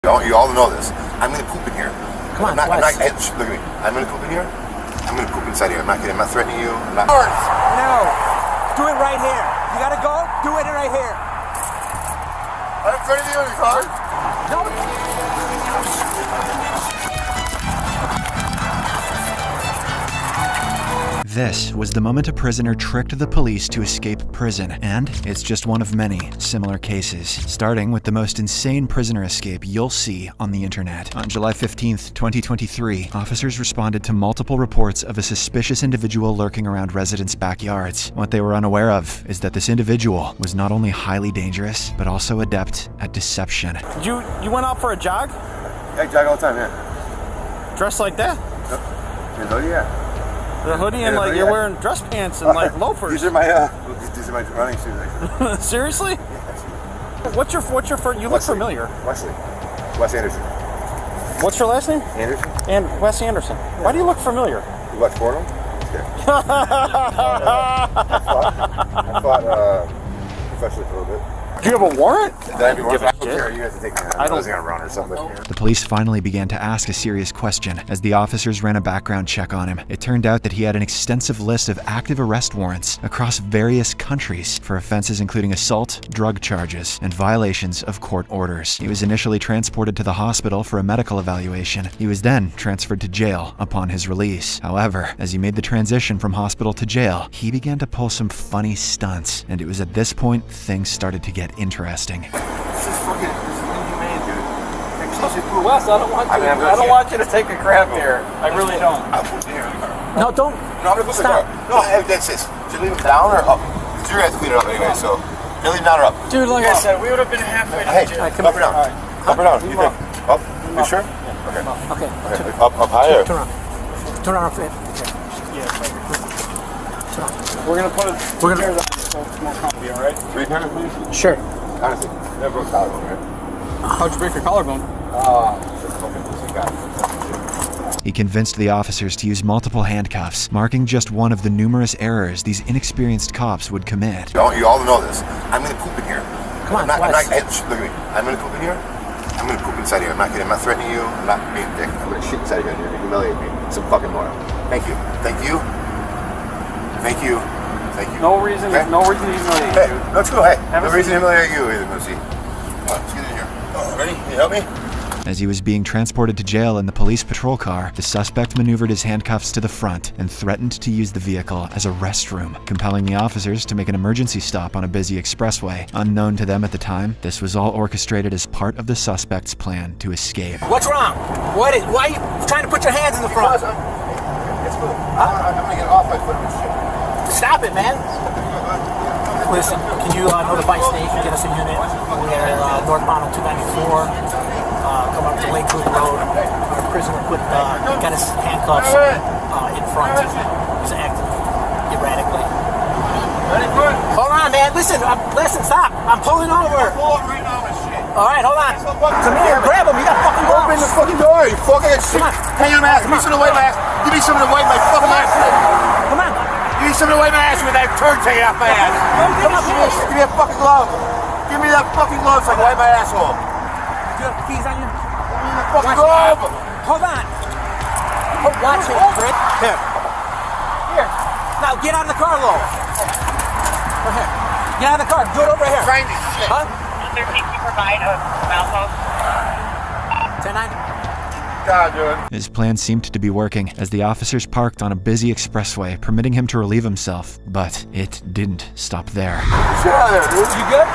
Don't you all know this? I'm gonna poop in here. Come on, look at me. I'm gonna poop in here. I'm gonna poop inside here. I'm not kidding. I'm not threatening you. I'm not. No. Do it right here. You gotta go. Do it right here. I'm threatening you in your car. No. This was the moment a prisoner tricked the police to escape prison, and it's just one of many similar cases, starting with the most insane prisoner escape you'll see on the internet. On July 15th, 2023, officers responded to multiple reports of a suspicious individual lurking around residents' backyards. What they were unaware of is that this individual was not only highly dangerous, but also adept at deception. You went out for a jog? Yeah, I jog all the time, yeah. Dressed like that? Yeah. The hoodie and like you're wearing dress pants and like loafers. These are my running shoes. Actually. Seriously? Yes. What's your you look familiar. Wesley. Wes Anderson. What's your last name? Anderson. And Wes Anderson. Yeah. Why do you look familiar? You watch porno? Okay. I fought professionally for a little bit. Do you have a warrant? Did I have a warrant? I don't care. You have to take me. I wasn't gonna run or something. The police finally began to ask a serious question as the officers ran a background check on him. It turned out that he had an extensive list of active arrest warrants across various countries for offenses including assault, drug charges, and violations of court orders. He was initially transported to the hospital for a medical evaluation. He was then transferred to jail upon his release. However, as he made the transition from hospital to jail, he began to pull some funny stunts, and it was at this point things started to get interesting. This is inhumane, dude. Wes, I don't want you to take a crap here. I really don't. I'll put it here. No, don't. No, I'm gonna put it there. No, that's this. Should I leave it down or up? Because you're gonna have to clean it up anyway, so. You leave it down or up? Dude, like I said, we would have been halfway to Hey, jail. up or down? Up or down? You think? Up? You sure? Okay. Okay. Up higher? Turn around. Turn around. Okay. We're gonna put it. We're gonna. So it's more comfy, all right? 3 pairs, please? Sure. Honestly, never broke collarbone, right? How'd you break your collarbone? He convinced the officers to use multiple handcuffs, marking just one of the numerous errors these inexperienced cops would commit. You all know this. I'm gonna poop in here. Come on, look Wes. at me. I'm gonna poop in here. I'm gonna poop inside here. I'm not kidding. I'm not threatening you. I'm not being a dick. I'm gonna shit inside here. You're gonna humiliate me. Some fucking moron. Thank you. Thank you. Thank you. Thank you. No reason. Okay. No reason to humiliate Hey, you. let's go. Hey, Have no a reason seat. to humiliate you either, Moosey. Come on, let's get in here. Oh, ready? Can you help me? As he was being transported to jail in the police patrol car, the suspect maneuvered his handcuffs to the front and threatened to use the vehicle as a restroom, compelling the officers to make an emergency stop on a busy expressway. Unknown to them at the time, this was all orchestrated as part of the suspect's plan to escape. What's wrong? Why are you trying to put your hands in the front? It's cool. I'm gonna get off my foot of this shit. Stop it, man. Listen, can you notify station, get us a unit? We're northbound on 294. Come up to Lakewood Road. Our prisoner got his handcuffs in front. He's acting erratically. Hold on, man. Listen, stop. I'm pulling over. All right, hold on. Come here, grab him. You got fucking Open the fucking door, you fucking shit. Hang on, man. Give me some to wipe my ass. Give me something to wipe my fucking ass with. Come on. Give me something to wipe my ass with. That turd taking off my ass. Come on, Give me a fucking glove. Give me that fucking glove so I can wipe my asshole. Do you have keys on you? Give me the fucking glove. Hold on. Watch it, Fred. Here. Now get out of the car, Lo. Right here. Get out of the car. Do it over here. Find this shit. Huh? 13, can you provide a mouse phone? 10-9. God, dude. His plan seemed to be working as the officers parked on a busy expressway, permitting him to relieve himself. But it didn't stop there. Shit out of there, dude. You good?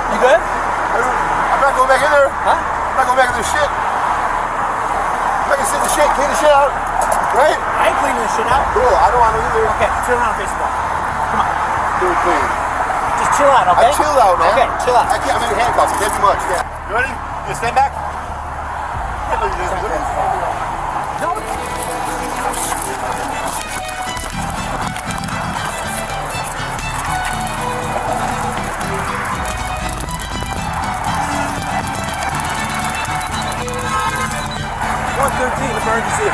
You good? I'm not going back in there. Huh? I'm not going back in this shit. I can sit the shit, clean the shit out. Right? I ain't cleaning this shit out. Cool. I don't want to either. Okay, chill out, baseball. Come on. Do it clean. Just chill out, okay? I chilled out, man. Okay, chill out. I can't. I'm in handcuffs. I can't do much. Yeah. You ready? You stand back? Yeah, look at this. Look at this. No. Emergency.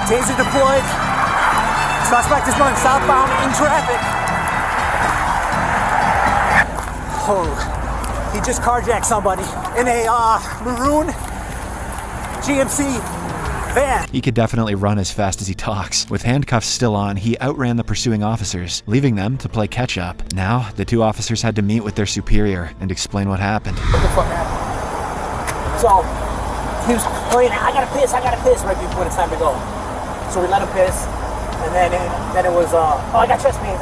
Taser deployed. Suspect is going southbound in traffic. he just carjacked somebody in a maroon GMC van. He could definitely run as fast as he talks. With handcuffs still on, he outran the pursuing officers, leaving them to play catch-up. Now, the two officers had to meet with their superior and explain what happened. What the fuck happened? So, he was complaining, I gotta piss, right before the time to go. So we let him piss, and then it was, oh, I got chest pains.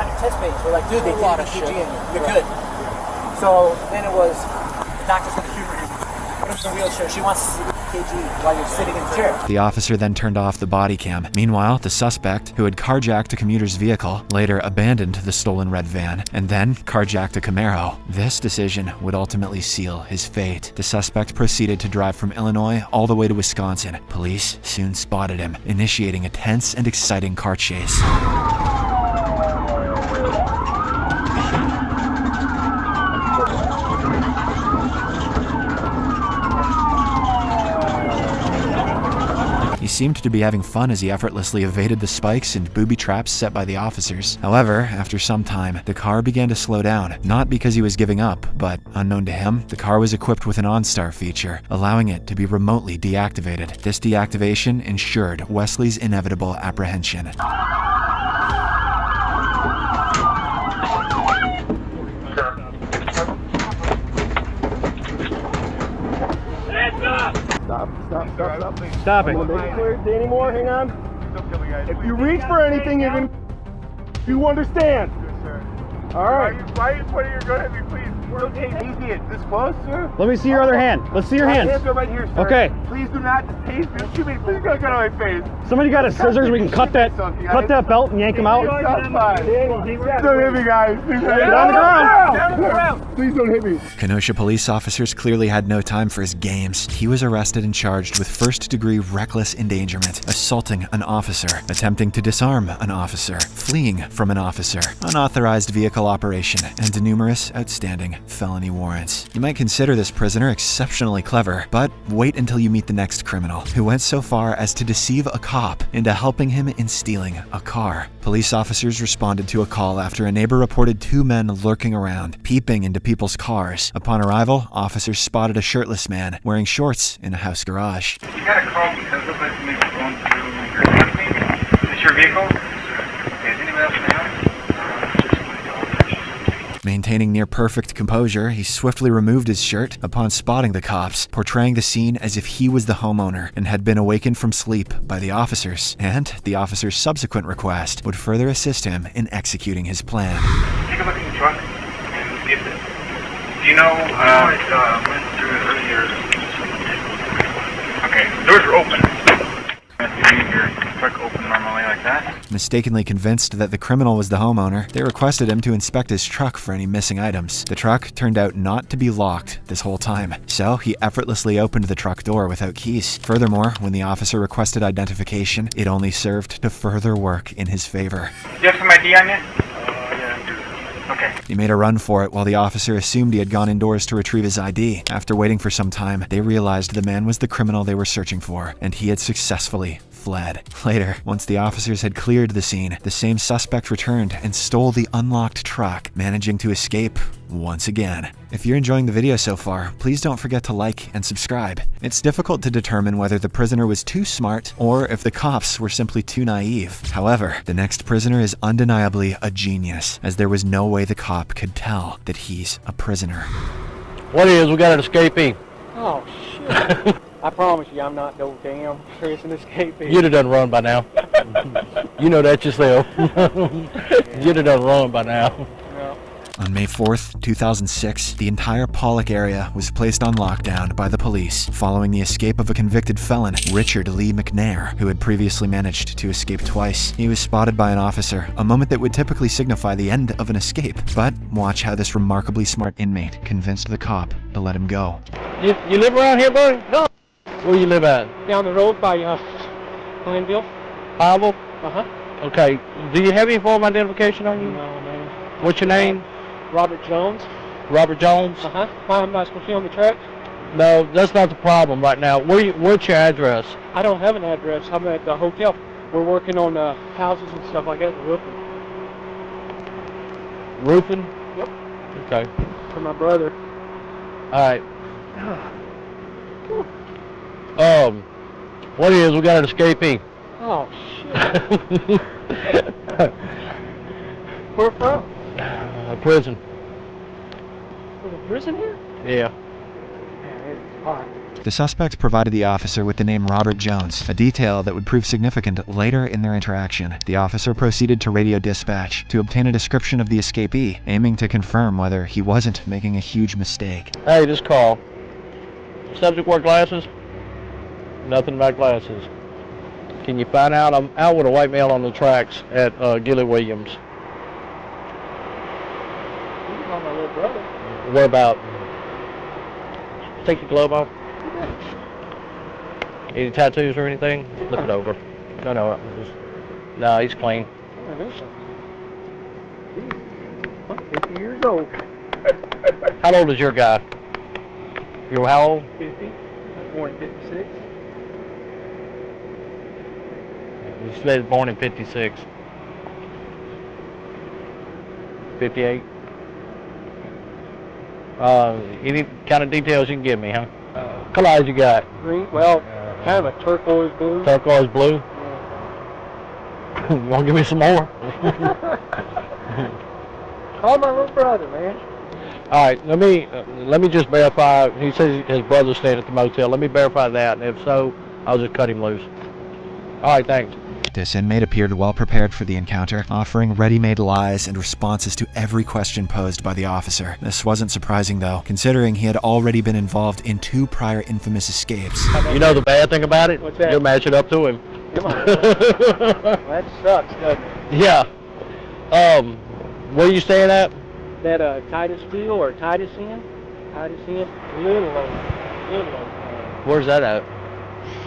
We're like, dude, they did a PG in you. You're good. So then it was, the doctor's gonna humor him. Put him in a wheelchair. She wants to see KG while you're sitting in the chair. The officer then turned off the body cam. Meanwhile, the suspect, who had carjacked a commuter's vehicle, later abandoned the stolen red van and then carjacked a Camaro. This decision would ultimately seal his fate. The suspect proceeded to drive from Illinois all the way to Wisconsin. Police soon spotted him, initiating a tense and exciting car chase. He seemed to be having fun as he effortlessly evaded the spikes and booby traps set by the officers. However, after some time, the car began to slow down, not because he was giving up, but unknown to him, the car was equipped with an OnStar feature, allowing it to be remotely deactivated. This deactivation ensured Wesley's inevitable apprehension. Stop it. Any more? Hang on. If you reach for anything, you're gonna. You understand? Yes, sir. All right. Why are you pointing your gun at me, please? We're okay. Easy. This close, sir. Let me see your other hand. Let's see your hands. My hands are right here, sir. Okay. Please do not tase me. Shoot me. Please don't get on my face. Somebody got a scissors. We can cut that belt and yank him out. That's fine. Don't hit me, guys. Please don't hit me. Get on the ground. Down on the ground. Please don't hit me. Kenosha police officers clearly had no time for his games. He was arrested and charged with first-degree reckless endangerment, assaulting an officer, attempting to disarm an officer, fleeing from an officer, unauthorized vehicle operation, and numerous outstanding felony warrants. You might consider this prisoner exceptionally clever, but wait until you meet the next criminal, who went so far as to deceive a cop into helping him in stealing a car. Police officers responded to a call after a neighbor reported two men lurking around, peeping into people's cars. Upon arrival, officers spotted a shirtless man wearing shorts in a house garage. You got a call because it looks like somebody's going through your house, maybe? Is this your vehicle? Okay, is anybody else in the house? Maintaining near-perfect composure, he swiftly removed his shirt upon spotting the cops, portraying the scene as if he was the homeowner and had been awakened from sleep by the officers. And the officer's subsequent request would further assist him in executing his plan. Take a look in the truck and see if it... Do you know... I went through it earlier. Okay, the doors are open. Leave your truck open normally like that. Mistakenly convinced that the criminal was the homeowner, they requested him to inspect his truck for any missing items. The truck turned out not to be locked this whole time, so he effortlessly opened the truck door without keys. Furthermore, when the officer requested identification, it only served to further work in his favor. Do you have some ID on you? Yeah, I do. Okay. He made a run for it while the officer assumed he had gone indoors to retrieve his ID. After waiting for some time, they realized the man was the criminal they were searching for, and he had successfully fled. Later, once the officers had cleared the scene, the same suspect returned and stole the unlocked truck, managing to escape once again. If you're enjoying the video so far, please don't forget to like and subscribe. It's difficult to determine whether the prisoner was too smart or if the cops were simply too naive. However, the next prisoner is undeniably a genius, as there was no way the cop could tell that he's a prisoner. What is? We got an escapee. Oh, shit. I promise you, I'm not no damn serious an escapee. You'd have done run by now. You know that yourself. You'd have done run by now. Yeah. On May 4th, 2006, the entire Pollock area was placed on lockdown by the police following the escape of a convicted felon, Richard Lee McNair, who had previously managed to escape twice. He was spotted by an officer, a moment that would typically signify the end of an escape. But watch how this remarkably smart inmate convinced the cop to let him go. You live around here, buddy? No. Where you live at? Down the road by Glenville. Bible? Uh-huh. Okay. Do you have any form of identification on you? No, man. What's your name? Robert Jones. Robert Jones? Uh-huh. Why am I supposed to be on the track? No, that's not the problem right now. What's your address? I don't have an address. I'm at the hotel. We're working on houses and stuff like that, roofing. Roofing? Yep. Okay. for my brother. Alright. What it is, we got an escapee. Oh, shit. Where from? Prison. From a prison here? Yeah. Yeah, it's hot. The suspects provided the officer with the name Robert Jones, a detail that would prove significant later in their interaction. The officer proceeded to radio dispatch to obtain a description of the escapee, aiming to confirm whether he wasn't making a huge mistake. Hey, this call. Subject wear glasses? Nothing about glasses. Can you find out? I'm out with a white male on the tracks at Gilly Williams. You call my little brother. What about? Take the glove off. Any tattoos or anything? Flip it over. No, no, he's clean. Oh, this one. 50 years old. How old is your guy? You're how old? 50. Born in 56. You said born in 56. 58. Any kind of details you can give me, huh? Color eyes you got? Green. Well, kind of a turquoise blue. Turquoise blue? Yeah. You want to give me some more? Call my little brother, man. All right, let me just verify. He says his brother's staying at the motel. Let me verify that, and if so, I'll just cut him loose. All right, thanks. This inmate appeared well prepared for the encounter, offering ready-made lies and responses to every question posed by the officer. This wasn't surprising, though, considering he had already been involved in 2 prior infamous escapes. You know the bad thing about it? What's that? You'll match it up to him. Come on. That sucks, doesn't it? Yeah. Where you staying at? That Titusville or Titus Inn? Titus Inn? Little old. Where's that at?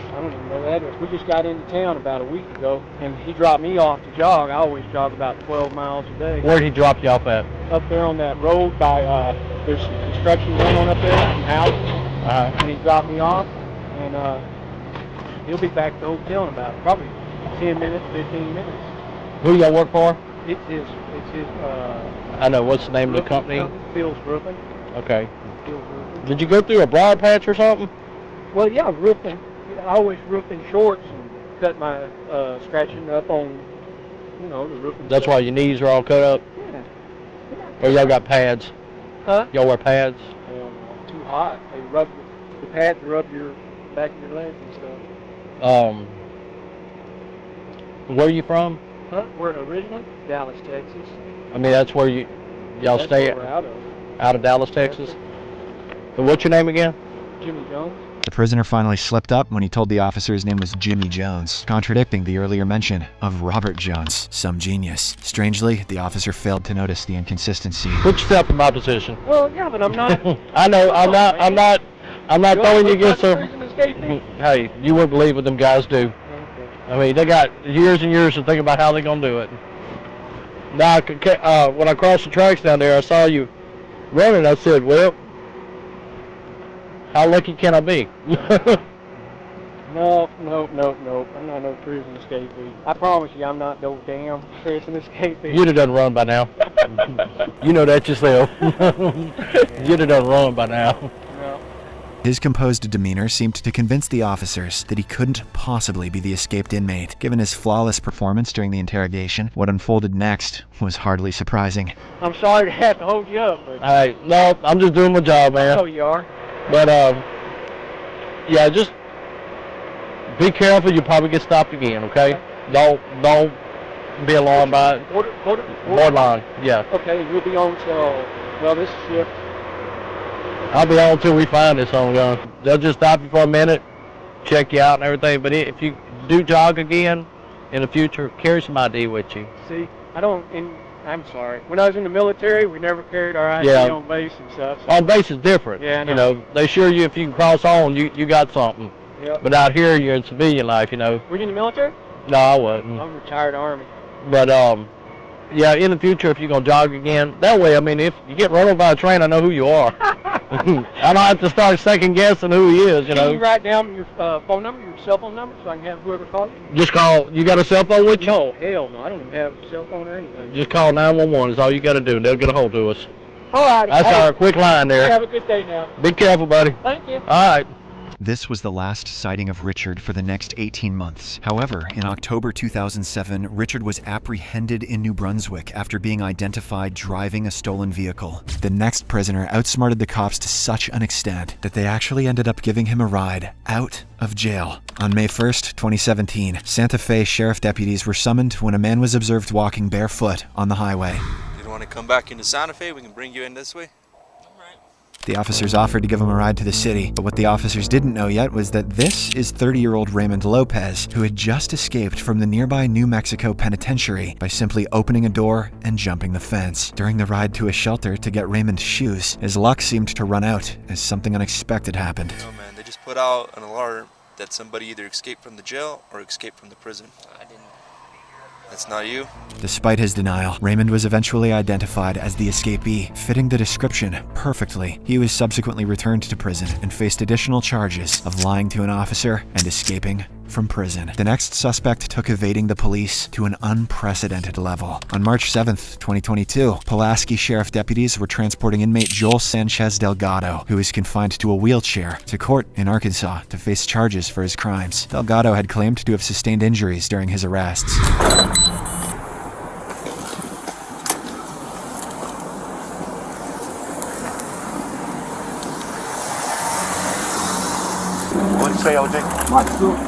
I don't even know the address. We just got into town about a week ago, and he dropped me off to jog. I always jog about 12 miles a day. Where'd he drop you off at? Up there on that road by, there's some construction going on up there, some houses. And he dropped me off, and he'll be back at the hotel in about probably 10 minutes, 15 minutes. Who y'all work for? It's his, I know. What's the name of the company? Phil's Roofing. Okay. Phil's Roofing. Did you go through a briar patch or something? Well, yeah, roofing. I always roof in shorts and cut my scratching up on, the roofing. That's why your knees are all cut up? Yeah. Or y'all got pads? Huh? Y'all wear pads? Too hot. They the pads rub your back of your legs and stuff. Where are you from? Huh? We're originally Dallas, Texas. I mean, that's where y'all stay Where we're out of. out of Dallas, Texas? And what's your name again? Jimmy Jones. The prisoner finally slipped up when he told the officer his name was Jimmy Jones, contradicting the earlier mention of Robert Jones, some genius. Strangely, the officer failed to notice the inconsistency. Put yourself in my position. Well, yeah, but I'm not. I know, I'm not throwing you against them. them. Hey, you wouldn't believe what them guys do. I mean, they got years and years to think about how they're going to do it. Now, when I crossed the tracks down there, I saw you running. I said, well, how lucky can I be? No. I'm not no prison escapee. I promise you, I'm not no damn prison escapee. You'd have done run by now. You know that yourself. You'd have done run by now. No. His composed demeanor seemed to convince the officers that he couldn't possibly be the escaped inmate. Given his flawless performance during the interrogation, what unfolded next was hardly surprising. I'm sorry to have to hold you up, but Hey, no, I'm just doing my job, I man. know you are. But, yeah, just be careful. You'll probably get stopped again, okay? Don't be alarmed by it. Borderline, yeah. Okay, you'll be on till, well, this shift. I'll be on until we find this on gun. They'll just stop you for a minute, check you out and everything. But if you do jog again in the future, carry some ID with you. See, I'm sorry. When I was in the military, we never carried our ID on base and stuff. So. On base is different. Yeah, I know. You know, they assure you if you can cross on, you got something. Yep. But out here, you're in civilian life, you know. Were you in the military? No, I wasn't. I'm retired Army. But, yeah, in the future, if you're going to jog again, that way, I mean, if you get run over by a train, I know who you are. I don't have to start second guessing who he is, you know. Can you write down your phone number, your cell phone number, so I can have whoever call you? Just call. You got a cell phone with you? No, hell no. I don't even have a cell phone or anything. Just call 911 is all you got to do. They'll get a hold of us. All right. That's our quick line there. Have a good day now. Be careful, buddy. Thank you. All right. This was the last sighting of Richard for the next 18 months. However, in October 2007, Richard was apprehended in New Brunswick after being identified driving a stolen vehicle. The next prisoner outsmarted the cops to such an extent that they actually ended up giving him a ride out of jail. On May 1st, 2017, Santa Fe sheriff deputies were summoned when a man was observed walking barefoot on the highway. You don't want to come back into Santa Fe? We can bring you in this way. The officers offered to give him a ride to the city, but what the officers didn't know yet was that this is 30-year-old Raymond Lopez, who had just escaped from the nearby New Mexico penitentiary by simply opening a door and jumping the fence. During the ride to a shelter to get Raymond's shoes, his luck seemed to run out as something unexpected happened. No, man, they just put out an alarm that somebody either escaped from the jail or escaped from the prison. I didn't. That's not you. Despite his denial, Raymond was eventually identified as the escapee, fitting the description perfectly. He was subsequently returned to prison and faced additional charges of lying to an officer and escaping from prison. The next suspect took evading the police to an unprecedented level. On March 7th, 2022, Pulaski Sheriff deputies were transporting inmate Joel Sanchez Delgado, who is confined to a wheelchair, to court in Arkansas to face charges for his crimes. Delgado had claimed to have sustained injuries during his arrests. What'd you say, OJ? My suit.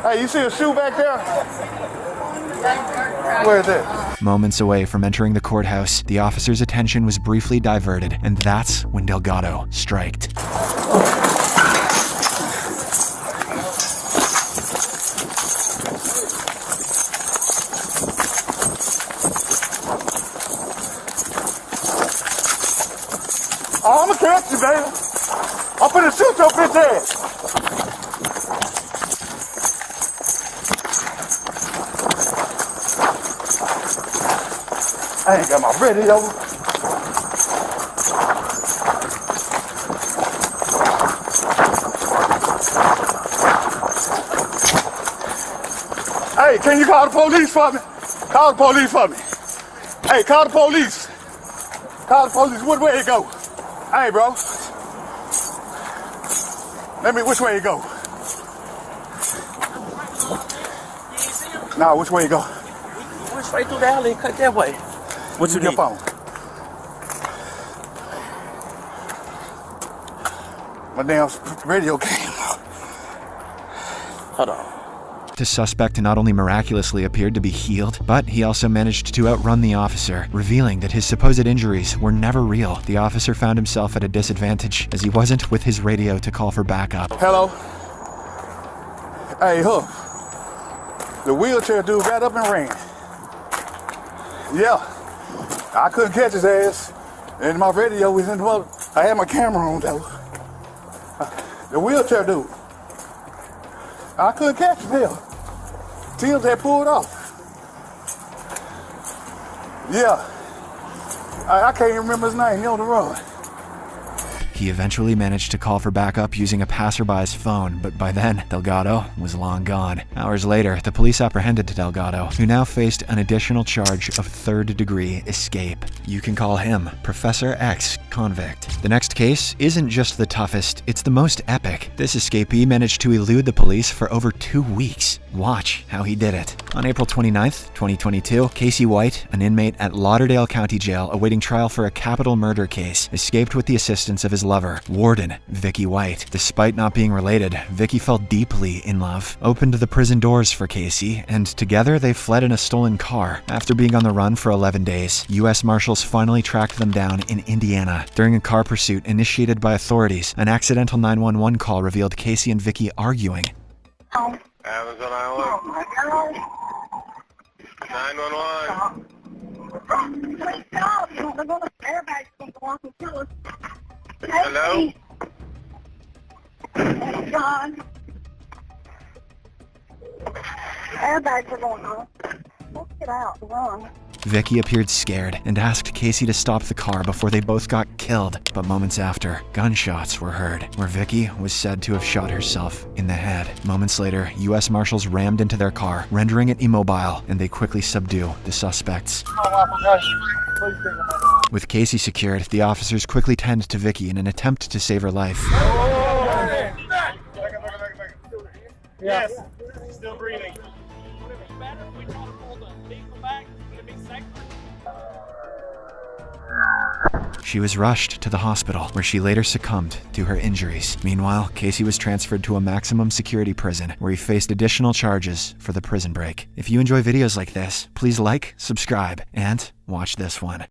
Hey, you see a shoe back there? Where is it? Moments away from entering the courthouse, the officer's attention was briefly diverted, and that's when Delgado striked. Oh, I'm gonna catch you, baby. I'm finna shoot your bitch ass. I ain't got my radio. Hey, can you call the police for me? Call the police for me. Hey, call the police. Call the police. Which way it go? Hey, bro. Which way it go? Nah, which way it go? Went straight through the alley and cut that way. What's in your phone? My damn radio came. Hold on. The suspect not only miraculously appeared to be healed, but he also managed to outrun the officer, revealing that his supposed injuries were never real. The officer found himself at a disadvantage as he wasn't with his radio to call for backup. Hello? Hey, Hook. The wheelchair dude got up and ran. Yeah. I couldn't catch his ass. And my radio was in the mother. I had my camera on though. The wheelchair dude. I couldn't catch him. Hell. Tim's had pulled off. Yeah. I can't even remember his name. He on the run. He eventually managed to call for backup using a passerby's phone, but by then, Delgado was long gone. Hours later, the police apprehended Delgado, who now faced an additional charge of third-degree escape. You can call him Professor X Convict. The next case isn't just the toughest, it's the most epic. This escapee managed to elude the police for over 2 weeks. Watch how he did it. On April 29th, 2022, Casey White, an inmate at Lauderdale County Jail awaiting trial for a capital murder case, escaped with the assistance of his lover, Warden Vicky White. Despite not being related, Vicky fell deeply in love, opened the prison doors for Casey, and together they fled in a stolen car. After being on the run for 11 days, U.S. Marshals finally tracked them down in Indiana. During a car pursuit initiated by authorities, an accidental 911 call revealed Casey and Vicky arguing. Amazon Island. 911. Please stop. They're going to airbags going to walk and kill us. Hello? Thank God. Airbags are going on. Let's get out and run. Vicky appeared scared and asked Casey to stop the car before they both got killed. But moments after, gunshots were heard, where Vicky was said to have shot herself in the head. Moments later, U.S. Marshals rammed into their car, rendering it immobile, and they quickly subdue the suspects. With Casey secured, the officers quickly tend to Vicky in an attempt to save her life. Yes, still breathing. She was rushed to the hospital, where she later succumbed to her injuries. Meanwhile, Casey was transferred to a maximum security prison, where he faced additional charges for the prison break. If you enjoy videos like this, please like, subscribe, and watch this one.